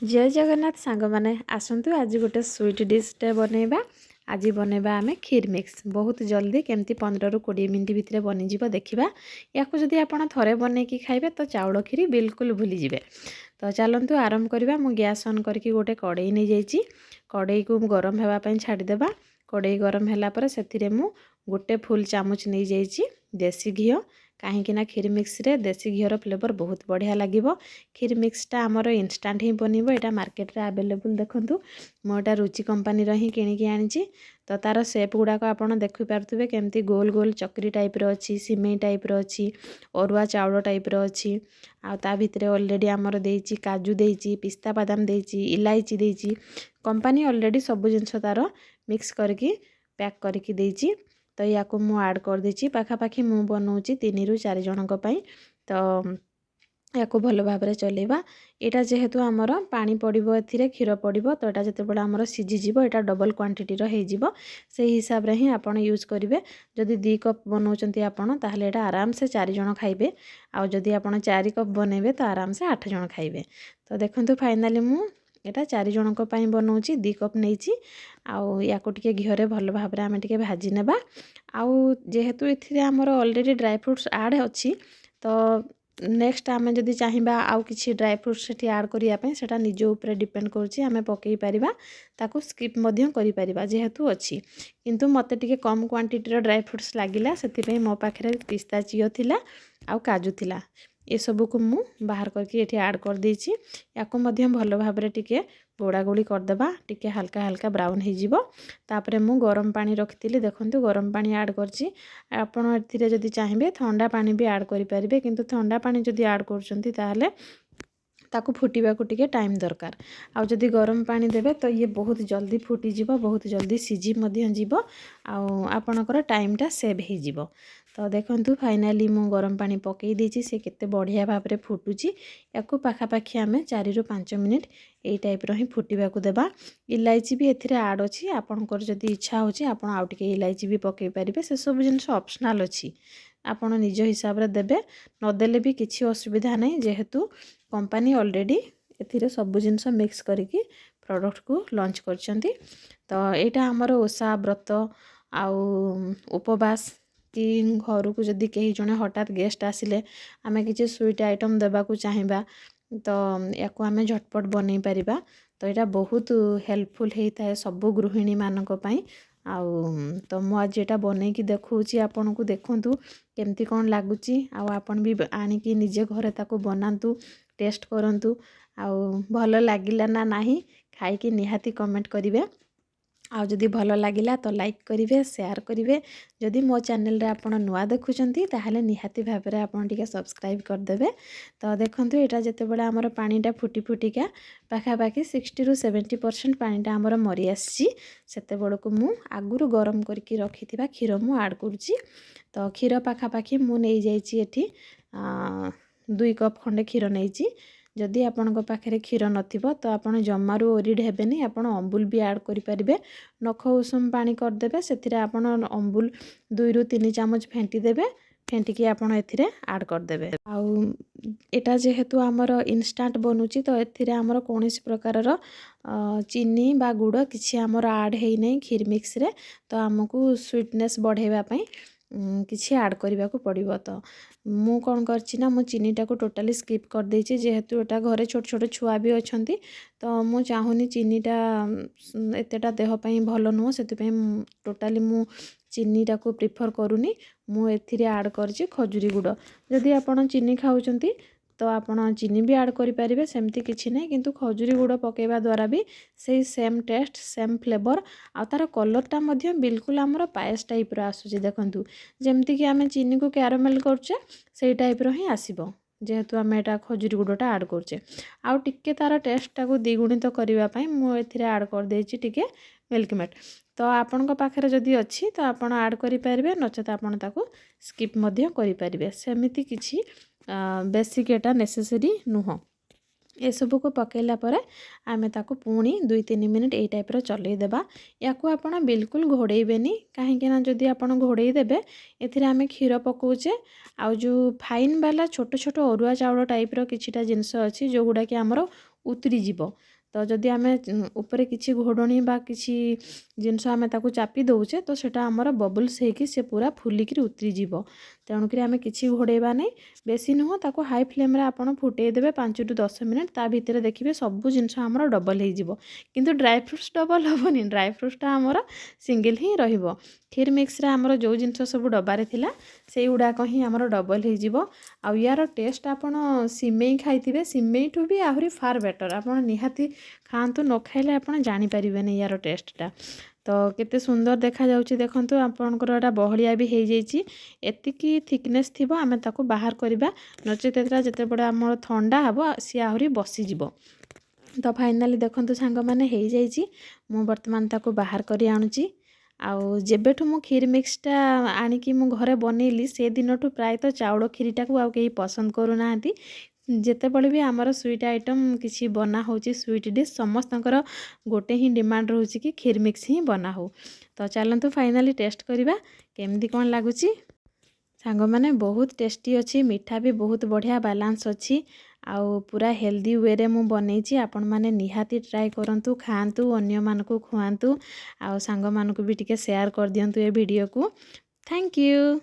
जय जगन्नाथ सांग माने आसंतु आज गोटे स्वीट डिशटे बनैबा। आज बनैबा आमे खीर मिक्स बहुत जल्दी केमती 15 ରୁ 20 मिनट भितर बनीजिब देखिबा। याकू जदि आपण थरे बनैकी खाइबे तो चाउल खीरी बिल्कुल भूली जिवे। तो चलंतु आरंभ करबा। मु गैस ऑन करके गोटे कड़ाई नै जाइछि। कड़ाई को गरम हेबा पई छाडी देबा। कड़ाई गरम होला पर सेथिरे मु गोटे फुल चामच नै जाइछि देसी घिओ। कहीं ना खीर मिक्स रे देसी घीर फ्लेवर बहुत बढ़िया लगे। खीर मिक्सटा आमर इनस्टांट ही बनब। यहाँ मार्केट रे अवेलेबल देखूँ मुझा रुचि कंपानी ही किणिकी आनी। तो तार सेप गुड़ाक आप देखिपे केमती गोल गोल चक्री टाइप अच्छी सिमेई टाइप अच्छी अरुआ चाउल टाइप अच्छी। आ भितर ऑलरेडी आमर देइछि काजू देइछि पिस्ता बादाम देइछि इलायची देइछि। कंपानी ऑलरेडी सब जिनस तार मिक्स करके पैक करके देइछि। तो या मु ऐड कर देछि पाखापाखि मु बनाऊँगी 3 ରୁ 4 जनक पई। तो या भल भाव में चलेबा। यहाँ जेहेतु आमर पानी पड़ो ए क्षीर पड़ो तो यहाँ जिते आमर सीझीज यहाँ डबल क्वांटिटी हो हिसाब रे ही आप यूज करेंगे। जदि 2 कप बनाऊँच आपड़ ताहले यहाँ आराम से 4 जन खाइबे। आदि आप 4 कप बनइबे तो आराम से 8 जन खाइबे। तो देखो फाइनाली मु यहाँ 4 जनक बनाऊँगी 2 कप नहीं। या घीरे भल भाव में आम टे भाजी नेबा। आउ जेहेतु ये आमर ऑलरेडी ड्राई फ्रूट्स ऐड अच्छी तो नेक्स्ट आम जदि चाहिए आउ किसी ड्राई फ्रूट्स से ऐड करने से निज ऊपर डिपेंड करुँच आम पकई पारिबा ताकू स्किप करि परिबा जेहेतु अच्छी। किंतु मते टिके कम क्वांटिटी ड्राई फ्रूट्स लगिला से मो पाखे पिस्ताचिओ थिला आउ काजू थिला। ये सब को मु बाहर करके ये ऐड कर देछि। याको मध्य भल भाव में टिके गोड़ा गोड़ी करदेबा टिके हल्का हल्का ब्राउन हो जिवो। तापरे मु गरम पानी रखिथिली देखंतु गरम पानी ऐड करछि। आपण एथिरे जदि चाहिए ठंडा पानी भी ऐड करि परिबे। किंतु ठंडा पानी जदि ऐड करछंती ताहले ताकू फुटिबा को टिके टाइम दरकार। आउ जदि गरम पानी देबे तो ये बहुत जल्दी फुटी जिवो बहुत जल्दी सिझी मध्य जिवो। आउ आपणकर टाइमटा सेव हो जिवो। तो देखंतु फाइनाली मु गरम पानी पकई देछि से केते बढ़िया भाव में फुटुची। याकू पाखापाखि आमे 4 ରୁ 5 मिनिट यही टाइप रो ही फुटिबा को देबा। इलायची भी एथिरे ऐड अछि आपणकर जदि इच्छा होची आपण आउ टिके इलायची भी पकई परिबे। से सब जिनिस ऑप्शनल अछि आपण निज हिसाब रे देबे नदेले भी किछि असुविधा नहीं। जेहेतु कंपनी ऑलरेडी एथिरे सब जिनिस मिक्स करके प्रोडक्ट को लॉन्च करछंती। तो एटा हमर ओसा व्रत आउ उपवास कि घर को जदि कहीं जने हठात गेस्ट आसिले आमे किछि स्वीट आइटम देबा को चाहिबा तो याकू आमे झटपट बनै परिबा। तो यहाँ बहुत हेल्पफुल होता है सब गृहिणी मानक पई। आउ तो मु आज यहाँ बनैकी देखौछि आपन को देखंतु केमती कोन लागुची। आउ आपन भी आनिकी निजे घरे ताको बनांतु टेस्ट करंतु। आउ भल लागिला ना नाही खाइकी निहाती कमेंट करिवे। आउ जदि भल लागिला तो लाइक करिवे शेयर करिवे। जदि मो चैनल रे आपण नुआ देखुचंती ताहले निहाती भाव में आपण टिके सब्सक्राइब कर देबे। तो देखंतु एटा जते बेला हमर पानीटा फुटी फुटिका पाखापाखि 60 ରୁ 70% पानीटा हमर मरी आसी सेते बेलको मु आगुरु गरम करके रखिथिबा क्षीर मु ऐड करूची। तो क्षीर पाखापाखि मु नै जाइछि एठी 2 कप खंडे क्षीर नैछि। जदि आपणक पाखे क्षीर नथिबो तो आपण जमारू ओरिड हेबेनी आपण अम्बुल भी ऐड करि परिबे। नख उषुम पानी करदेबे सेथिरे आपण अम्बुल 2 ରୁ 3 चामच फेंटी देबे। फेंटिकी आपण एथिरे ऐड कर देबे। आउ एटा जेहेतु आमर इंस्टेंट बनूची तो एथिरे आमर कोनोसी प्रकार रो चीनी बा गुड़ किछि आमर ऐड हेई नै खीर मिक्स रे। तो हमकू स्वीटनेस बढ़ेबा पई किछि ऐड करबा को पड़िबो। तो मु कोन करछि ना मु चीनीटा को टोटली स्किप कर देछि जेहेतु एटा घरे छोट छोट छुआ भी अछंती। तो मु चाहुनी चीनीटा एतेटा देह पई भलो नुह सेति पई टोटली मु चीनीटा को प्रिफर करूनी। मु एथिरे ऐड करछि खजूरी गुड़। जदि आपण चीनी खाउचंती तो आपण चीनी भी ऐड करि परिबे सेमती किछि नै। किंतु खजूरी गुड़ पकेबा द्वारा भी सेही सेम टेस्ट सेम फ्लेवर आ तार कलरटा मध्य बिल्कुल आमर पायस टाइप रो आसुची। देखंतु जेमती कि आमे चीनी को कैरामेल करछे सेही टाइप रो ही आसीबो जेहेतु आमे एटा खजूरी गुड़टा ऐड करछे। आउ टिके तार टेस्टटा को द्विगुणित करबा पई मु एथिरे ऐड कर देछि टिके मिल्क मेड। तो आपणक पाखे जदि अच्छी तो आपण ऐड करि परिबे नचेत आपण ताको स्किप मध्य करि परिबे। सेमिति किछि बेसिक एटा नेसेसरी नुह। ये सब को पकेला परे आमे ताको पुणी 2-3 मिनिट यही टाइप रो चलै देबा। याकू आपण बिल्कुल घोड़ेइबेनी काहेकि ना जदि आपण घोड़ेई देबे एथिरे आमे क्षीर पकोचे आउ जो फाइन वाला छोट छोट अरुआ चाउल टाइप रो किछिटा जिंस अछि जो गुडा कि हमरो उतरी जीवो। तो जदि आमे ऊपर किसी घोड़णी बा किसी जिनस आमे ताकू चापी दौचे तो सेटा आमर बबल्स होगी से पूरा फुलिकी उतरी जीव। तेणुक आम कि घोड़ेबा नहीं बेसी नुह ताको हाई फ्लेम रे आपण फुटे देबे 5 टू 10 मिनिट ता भितर देखिए सब जिनस आमर डबल हो किंतु ड्राई फ्रुट्स डबल हेनी ड्राई फ्रुट्सटा आमर सिंगल ही रहिबो। खीर मिक्स रे आमर जो जिनस सब डबारे थिला से गुड़ाक ही आमर डबल हो आ यार टेस्ट आपण सिमेई खाइथिबे सिमेई ठू भी आहुरी फार बेटर आपण निहाती खातु न खाइले आपण जानि परिबेनी यार टेस्टटा। तो केते सुंदर देखा जाउची देखंतु आपनकर एटा बहलिया भी हो जाइची एतिकी थिकनेस थिबो आमे ताको बाहर करबा नचेत एतरा जते बडा हमर ठंडा हबो सी आहुरी बसी जिवो। तो फाइनाली देखंतु सांग माने हो जाइची मु वर्तमान ताको बाहर करी आनुची। आउ जेबेठु मु खीर मिक्सटा आनिकी मु घरे बनैली से दिनठु प्राय तो चाउଳ खीरीटाକୁ आउ केही पसंद करू नाहंती। जेतेबेले भी आमर स्वीट आइटम किसी बना होची स्वीट डिश समस्तंकर गोटे ही डिमांड रोची कि खीर मिक्स ही बना हो। तो चलंतु फाइनाली टेस्ट करिबा केमदी कोन लागुची। सांग माने बहुत टेस्टी अच्छी मीठा भी बहुत बढ़िया बालांस अच्छी आउ पूरा हेल्दी वे रे मु बनैची आपण माने निहाती ट्राई करंतु खांतु अन्य मानको खुआंतु आउ सांग मानको भी टिके शेयर कर दियंतु ए वीडियो को। Thank you.